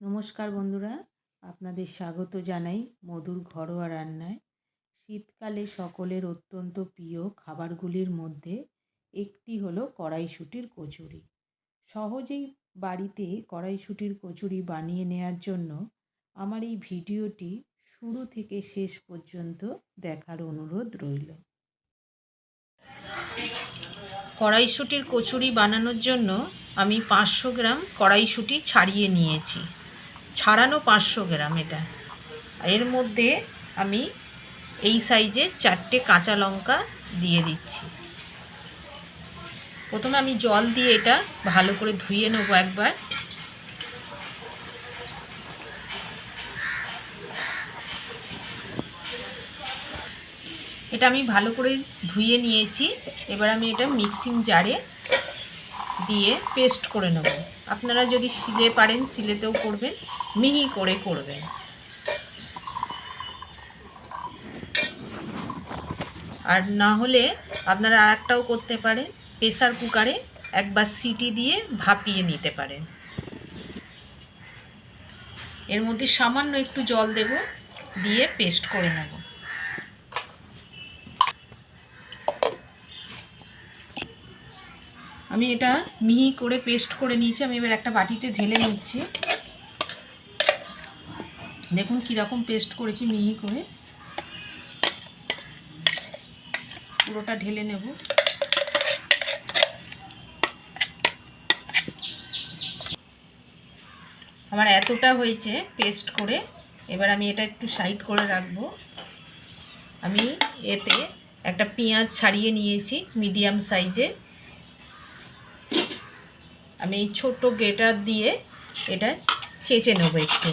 নমস্কার বন্ধুরা, আপনাদের স্বাগত জানাই মধুর ঘরোয়া রান্নায়। শীতকালে সকলের অত্যন্ত প্রিয় খাবারগুলির মধ্যে একটি হলো কড়াইশুঁটির কচুরি। সহজেই বাড়িতে কড়াইশুঁটির কচুরি বানিয়ে নেওয়ার জন্য আমার এই ভিডিওটি শুরু থেকে শেষ পর্যন্ত দেখার অনুরোধ রইল। কড়াইশুঁটির কচুরি বানানোর জন্য আমি 500 গ্রাম কড়াইশুঁটি ছাড়িয়ে নিয়েছি। ছাড়ানো 500 গ্রাম এটা। এর মধ্যে আমি এই সাইজে 4টে কাঁচা লঙ্কা দিয়ে দিচ্ছি। প্রথমে আমি জল দিয়ে এটা ভালো করে ধুয়ে নেব একবার। এটা আমি ভালো করে ধুয়ে নিয়েছি। এবার আমি এটা মিক্সিং জারে দিয়ে পেস্ট করে নেব। আপনারা যদি শিলে পারেন শিলেতেও করবেন, মিহি করে করবেন। আর না হলে আপনারা আরেকটাও করতে পারেন, প্রেসার কুকারে একবার সিটি দিয়ে ভাপিয়ে নিতে পারেন। এর মধ্যে সামান্য একটু জল দেব, দিয়ে পেস্ট করে নেব। আমি এটা মিহি করে পেস্ট করে নিয়েছি। আমি এবার একটা বাটিতে ঢেলে নিচ্ছি। দেখুন কীরকম পেস্ট করেছি মিহি করে। পুরোটা ঢেলে নেব। আমার এতটা হয়েছে পেস্ট করে। এবার আমি এটা একটু সাইড করে রাখবো। আমি এতে একটা পেঁয়াজ ছাড়িয়ে নিয়েছি মিডিয়াম সাইজে। আমি এই ছোট্ট গ্রেটার দিয়ে এটা চেঁচে নেব একটু।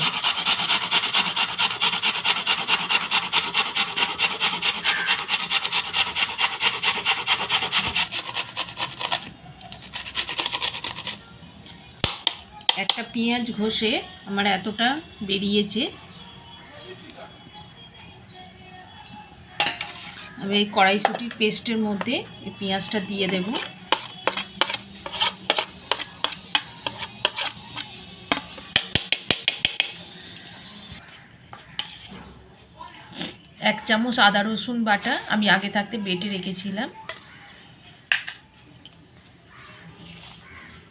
একটা পেঁয়াজ ঘষে আমার এতটা বেরিয়েছে। আমি এই কড়াইশুঁটির পেস্টের মধ্যে এই পেঁয়াজটা দিয়ে দেব। এক চামচ আদা রসুন বাটা আমি আগে থাকতে বেটে রেখেছিলাম।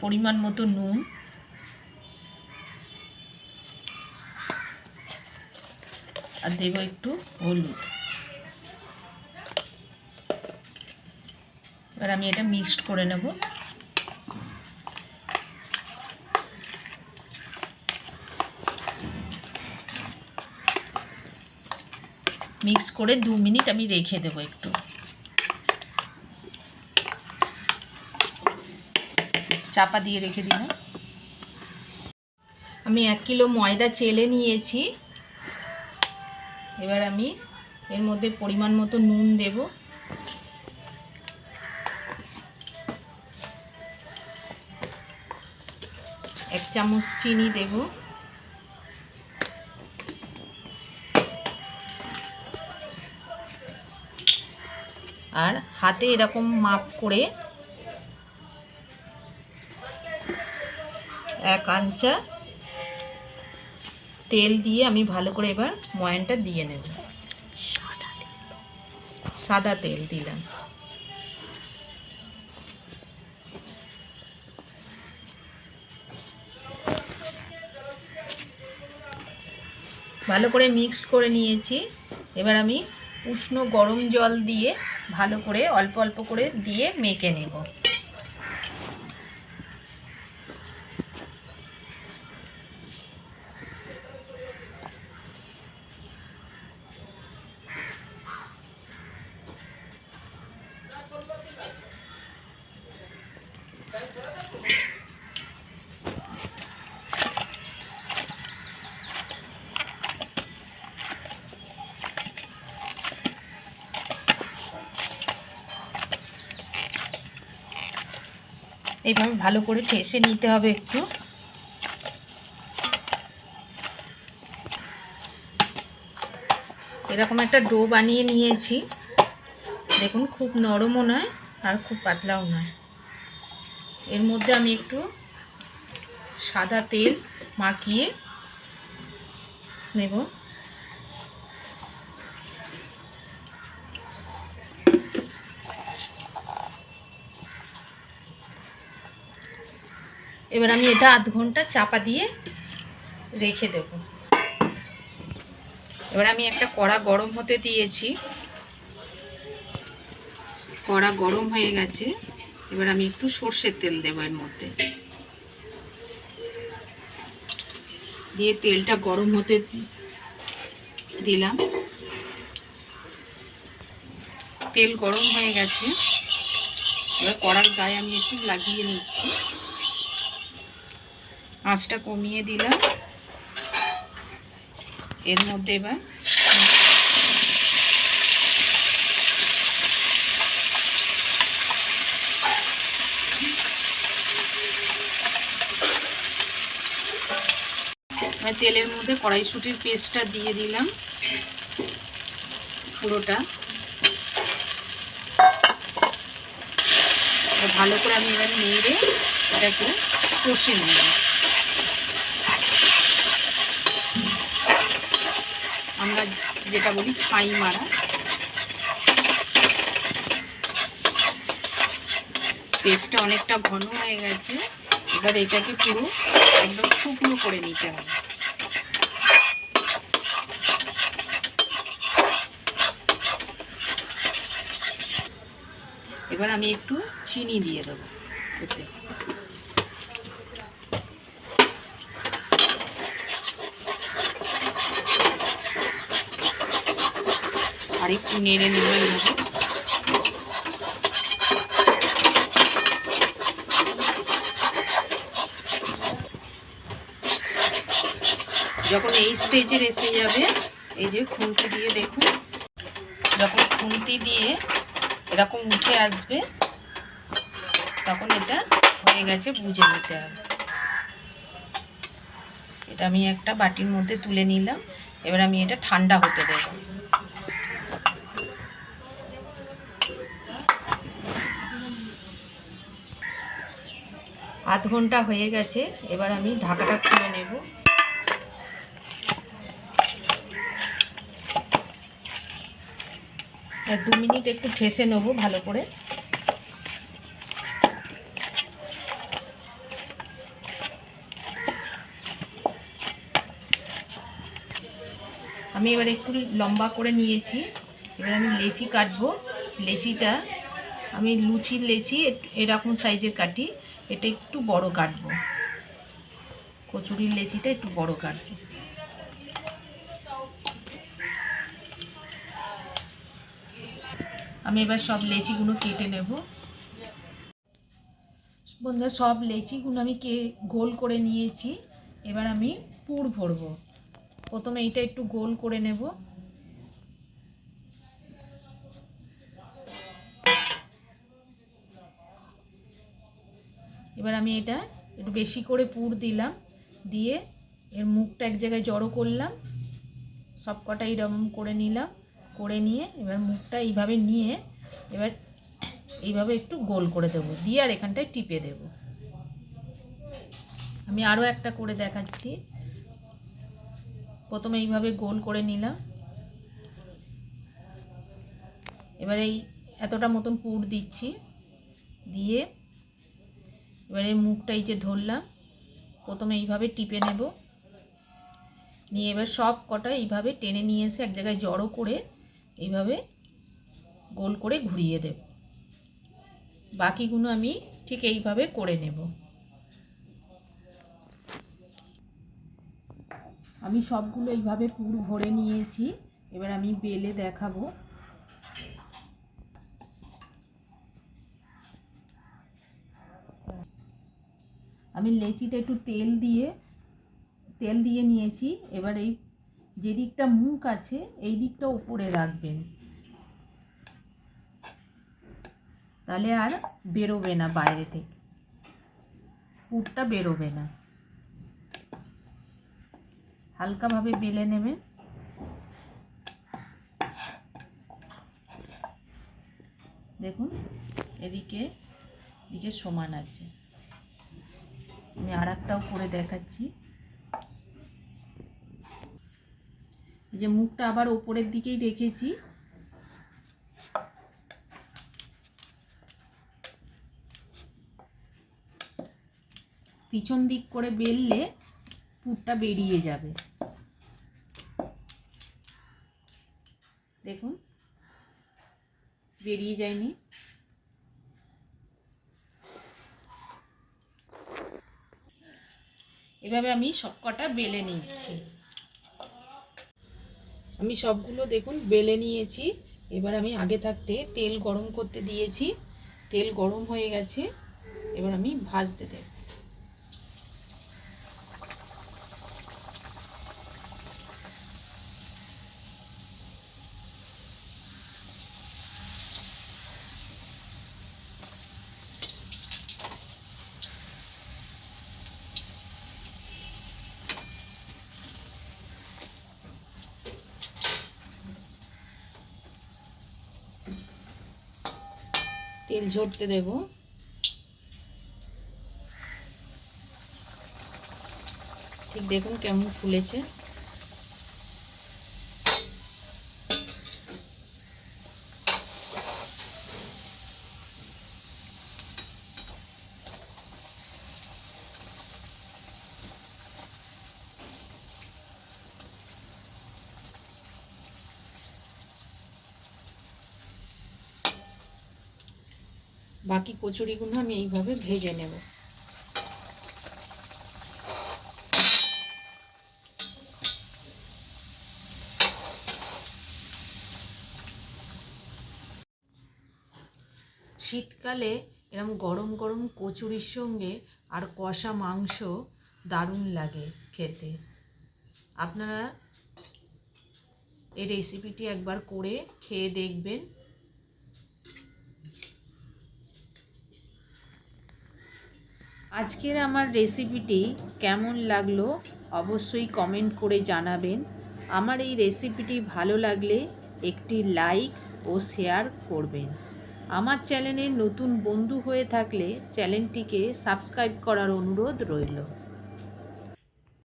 পরিমাণ মতো নুন, আর দেব একটু হলুদ। এবার আমি এটা মিক্সড করে নেব। মিক্স করে 2 মিনিট আমি রেখে দেব একটু। চাপা দিয়ে রেখে দিলাম। আমি 1 কিলো ময়দা চেলে নিয়েছি। এবার আমি এর মধ্যে পরিমাণ মতো নুন দেব। এক চামচ চিনি দেব। আর হাতে এরকম মাপ করে 1 আঞ্চা তেল দিয়ে আমি ভালো করে এবার ময়ানটা দিয়ে নেব। সাদা তেল দিলাম। ভালো করে মিক্সড করে নিয়েছি। এবার আমি উষ্ণ গরম জল দিয়ে ভালো করে অল্প অল্প করে দিয়ে মেখে নেব। এইভাবে ভালো করে ঠেসে নিতে হবে একটু। এরকম একটা ডো বানিয়ে নিয়েছি। দেখুন খুব নরমও নয় আর খুব পাতলাও নয়। এর মধ্যে আমি একটু সাদা তেল মাখিয়ে নেব। এবার আমি এটা আধ ঘন্টা চাপা দিয়ে রেখে দেব। এবার আমি একটা কড়া গরম হতে দিয়েছি, কড়া গরম হয়ে গেছে। এবার আমি একটু সর্ষের তেল দেব এর মধ্যে, দিয়ে তেলটা গরম হতে দিলাম। তেল গরম হয়ে গেছে, এবার কড়ার গায়ে আমি একটু লাগিয়ে নিচ্ছি, আঁচটা কমিয়ে দিলাম। এর মধ্যে এবার তেলের মধ্যে কড়াইশুঁটির পেস্টটা দিয়ে দিলাম পুরোটা। ভালো করে আমি এবার নেড়ে এটাকে কষে নেব। আমরা যেটা বলি ছাই মারা। পেস্টটা অনেকটা ঘন হয়ে গেছে, এবার এটাকে পুরো একদম শুকনো করে নিতে হবে। এবার আমি একটু চিনি দিয়ে দেবো এতে। আর একটু নেড়ে নেড়ে নেব। যখন এই স্টেজের এসে যাবে, এই যে খুন্তি দিয়ে দেখুন, যখন খুন্তি দিয়ে এরকম উঠে আসবে তখন এটা হয়ে গেছে বুঝে নিতে হবে। এটা আমি একটা বাটির মধ্যে তুলে নিলাম। এবার আমি এটা ঠান্ডা হতে দেব। আধ ঘন্টা হয়ে গেছে, এবার আমি ঢাকাটা খুলে নেব। আর 2 মিনিট একটু ঠেসে নেব ভালো করে। আমি এবার একটু লম্বা করে নিয়েছি। এবার আমি লেচি কাটবো। লেচিটা আমি লুচির লেচি এরকম সাইজের কাটি, এটা একটু বড় কাটবো। কচুরির লেচিটা একটু বড় কাটবো। আমি এবার সব লেচিগুলো কেটে নেব। বন্ধুরা, সব লেচিগুলো আমি গোল করে নিয়েছি। এবার আমি পুর ভরবো। প্রথমে এইটা একটু গোল করে নেব। এবার আমি এটা একটু বেশি করে পুর দিলাম, দিয়ে এর মুখটা এক জায়গায় জড়ো করলাম। সব কটা এইরকম করে নিলাম, করে নিয়ে এবার মুখটা এইভাবে নিয়ে এবার এইভাবে একটু গোল করে দেবো, দিয়ে আর এখানটায় টিপে দেব। আমি আরও একটা করে দেখাচ্ছি। প্রথমে এইভাবে গোল করে নিলাম। এবার এই এতটা মতন পুর দিচ্ছি, দিয়ে এবার এই মুখটা এই যে ধরলাম, প্রথমে এইভাবে টিপে নেব, নিয়ে এবার সব কটা এইভাবে টেনে নিয়ে এসে এক জায়গায় জড়ো করে এইভাবে গোল করে ঘুরিয়ে দেব। বাকিগুলো আমি ঠিক এইভাবে করে নেব। আমি সবগুলো এইভাবে পুর ভরে নিয়েছি। এবার আমি বেলে দেখাবো। আমি লেচিটা একটু তেল দিয়ে নিয়েছি। এবার এই যে দিকটা মুখ আছে এই দিকটা উপরে রাখবেন, তাহলে আর বেরোবে না, বাইরে থেকে পুরটা বেরোবে না। হালকাভাবে বেলে নেবেন। দেখুন এদিকে সমান আছে। আমি আর একটাও করে দেখাচ্ছি। যে মুখটা আবার ওপরের দিকেই রেখেছি। পিছন দিক করে বেললে পুরটা বেরিয়ে যাবে। দেখুন বেরিয়ে যায়নি। এভাবে আমি সবকটা বেলে নিচ্ছি। আমি সবগুলো দেখুন বেলে নিয়েছি। এবার আমি আগে থাকতে তেল গরম করতে দিয়েছি, তেল গরম হয়ে গেছে। এবার আমি ভাজতে দেব। তেল ঝরতে দেব। ঠিক দেখুন কেমন ফুলেছে। বাকি কচুরিগুলো আমি এইভাবে ভেজে নেব। শীতকালে এরকম গরম গরম কচুরির সঙ্গে আর কষা মাংস দারুণ লাগে খেতে। আপনারা এই রেসিপিটি একবার করে খেয়ে দেখবেন। আজকের আমার রেসিপিটি কেমন লাগলো অবশ্যই কমেন্ট করে জানাবেন। আমার এই রেসিপিটি ভালো লাগলে একটি লাইক ও শেয়ার করবেন। আমার চ্যানেলে নতুন বন্ধু হয়ে থাকলে চ্যানেলটিকে সাবস্ক্রাইব করার অনুরোধ রইল।